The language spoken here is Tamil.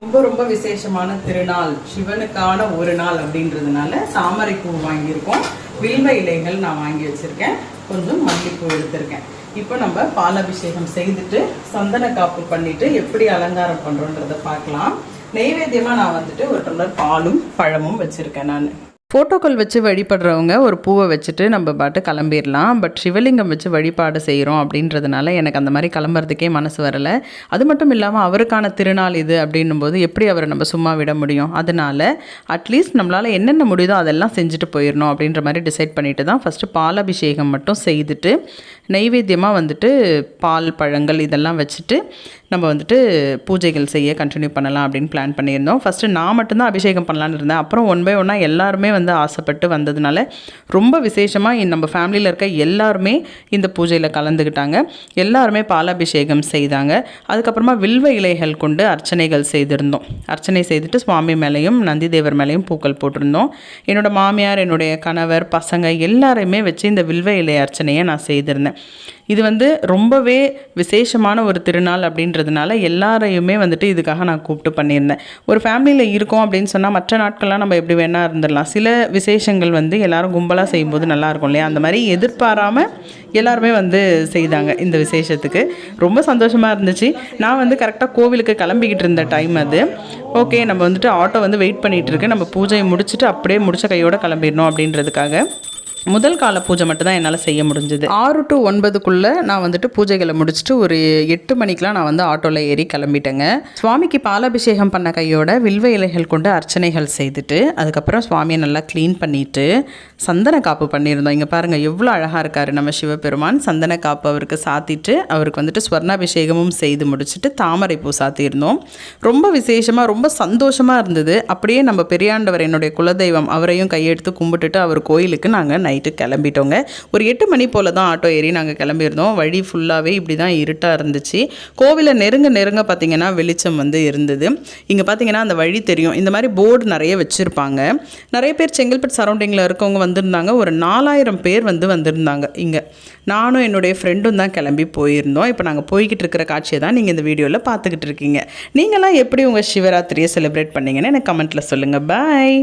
ரொம்ப ரொம்ப விசேஷமான திருநாள், சிவனுக்கான ஒரு நாள் அப்படின்றதுனால தாமரை பூ வாங்கியிருக்கோம். வில்வ இலைகள் நான் வாங்கி வச்சிருக்கேன். கொஞ்சம் மல்லிப்பூ எடுத்திருக்கேன். இப்போ நம்ம பாலாபிஷேகம் செய்துட்டு சந்தன காப்பு பண்ணிட்டு எப்படி அலங்காரம் பண்றோன்றத பார்க்கலாம். நெய்வேத்தியமா நான் வந்துட்டு ஒரு டம்ளர் பாலும் பழமும் வச்சிருக்கேன். நான் ஃபோட்டோக்கள் வச்சு வழிபடுறவங்க ஒரு பூவை வச்சுட்டு நம்ம பாட்டு கிளம்பிடலாம். பட் சிவலிங்கம் வச்சு வழிபாடு செய்கிறோம் அப்படின்றதுனால எனக்கு அந்த மாதிரி கிளம்புறதுக்கே மனசு வரலை. அது மட்டும் இல்லாமல் அவருக்கான திருநாள் இது அப்படின்னும் போது எப்படி அவரை நம்ம சும்மா விட முடியும்? அதனால் அட்லீஸ்ட் நம்மளால் என்னென்ன முடியுதோ அதெல்லாம் செஞ்சுட்டு போயிடணும் அப்படின்ற மாதிரி டிசைட் பண்ணிட்டு தான் ஃபஸ்ட்டு பாலாபிஷேகம் மட்டும் செய்துட்டு நெய்வேத்தியமாக வந்துட்டு பால் பழங்கள் இதெல்லாம் வச்சுட்டு நம்ம வந்துட்டு பூஜைகள் செய்ய கண்டினியூ பண்ணலாம் அப்படின்னு பிளான் பண்ணியிருந்தோம். ஃபஸ்ட்டு நான் மட்டும்தான் அபிஷேகம் பண்ணலான்னு இருந்தேன். அப்புறம் ஒன் பை ஒன்னாக எல்லாருமே வந்து ஆசைப்பட்டு வந்ததுனால ரொம்ப விசேஷமாக நம்ம ஃபேமிலியில் இருக்க எல்லாருமே இந்த பூஜையில் கலந்துக்கிட்டாங்க. எல்லாருமே பாலாபிஷேகம் செய்தாங்க. அதுக்கப்புறமா வில்வ இலைகள் கொண்டு அர்ச்சனைகள் செய்திருந்தோம். அர்ச்சனை செய்துட்டு சுவாமி மேலேயும் நந்தி தேவர் மேலேயும் பூக்கள் போட்டிருந்தோம். என்னோடய மாமியார், என்னுடைய கணவர், பசங்க எல்லாரையுமே வச்சு இந்த வில்வ இலை அர்ச்சனையை நான் செய்திருந்தேன். இது வந்து ரொம்பவே விசேஷமான ஒரு திருநாள் அப்படின்றதுனால எல்லாரையுமே வந்துட்டு இதுக்காக நான் கூப்பிட்டு பண்ணியிருந்தேன். ஒரு ஃபேமிலியில் இருக்கோம் அப்படின்னு சொன்னால் மற்ற நாட்கள்லாம் நம்ம எப்படி வேணால் இருந்துடலாம். சில விசேஷங்கள் வந்து எல்லாரும் கும்பலாக செய்யும்போது நல்லாயிருக்கும் இல்லையா? அந்த மாதிரி எதிர்பாராமல் எல்லாருமே வந்து செய்தாங்க இந்த விசேஷத்துக்கு. ரொம்ப சந்தோஷமாக இருந்துச்சு. நான் வந்து கரெக்டாக கோவிலுக்கு கிளம்பிக்கிட்டு இருந்த டைம் அது. ஓகே, நம்ம வந்துட்டு ஆட்டோ வந்து வெயிட் பண்ணிகிட்டு இருக்கு. நம்ம பூஜையை முடிச்சுட்டு அப்படியே முடிச்ச கையோடு கிளம்பிடணும் அப்படின்றதுக்காக முதல் கால பூஜை மட்டும் தான் என்னால் செய்ய முடிஞ்சது. 6 to 9 நான் வந்துட்டு பூஜைகளை முடிச்சுட்டு ஒரு 8 மணிக்கெலாம் நான் வந்து ஆட்டோவில் ஏறி கிளம்பிட்டேங்க. சுவாமிக்கு பாலாபிஷேகம் பண்ண கையோட வில்வ இலைகள் கொண்டு அர்ச்சனைகள் செய்துட்டு அதுக்கப்புறம் சுவாமியை நல்லா க்ளீன் பண்ணிவிட்டு சந்தன காப்பு பண்ணியிருந்தோம். இங்கே பாருங்கள் எவ்வளோ அழகாக இருக்கார் நம்ம சிவபெருமான். சந்தன காப்பு அவருக்கு சாத்திட்டு அவருக்கு வந்துட்டு ஸ்வர்ணாபிஷேகமும் செய்து முடிச்சுட்டு தாமரை பூ சாத்தியிருந்தோம். ரொம்ப விசேஷமாக ரொம்ப சந்தோஷமாக இருந்தது. அப்படியே நம்ம பெரியாண்டவர் என்னுடைய குலதெய்வம் அவரையும் கையெடுத்து கும்பிட்டுட்டு அவர் கோயிலுக்கு நாங்கள் நைட்டு கிளம்பிட்டோங்க. ஒரு 8 மணி போல் தான் ஆட்டோ ஏறி நாங்கள் கிளம்பியிருந்தோம். வழி ஃபுல்லாகவே இப்படி தான் இருட்டாக இருந்துச்சு. கோவிலை நெருங்க பார்த்திங்கன்னா வெளிச்சம் வந்து இருந்தது. இங்கே பார்த்திங்கன்னா அந்த வழி தெரியும். இந்த மாதிரி போர்டு நிறைய வச்சுருப்பாங்க. நிறைய பேர் செங்கல்பட்டு சரௌண்டிங்கில் இருக்கவங்க வந்திருந்தாங்க. ஒரு 4000 பேர் வந்திருந்தாங்க. இங்கே நானும் என்னுடைய ஃப்ரெண்டும் தான் கிளம்பி போயிருந்தோம். இப்போ நாங்கள் போய்கிட்டு இருக்கிற காட்சியை தான் நீங்கள் இந்த வீடியோவில் பார்த்துக்கிட்டு இருக்கீங்க. நீங்களாம் எப்படி உங்கள் சிவராத்திரியை செலிப்ரேட் பண்ணீங்கன்னு எனக்கு கமெண்ட்டில் சொல்லுங்கள். பாய்.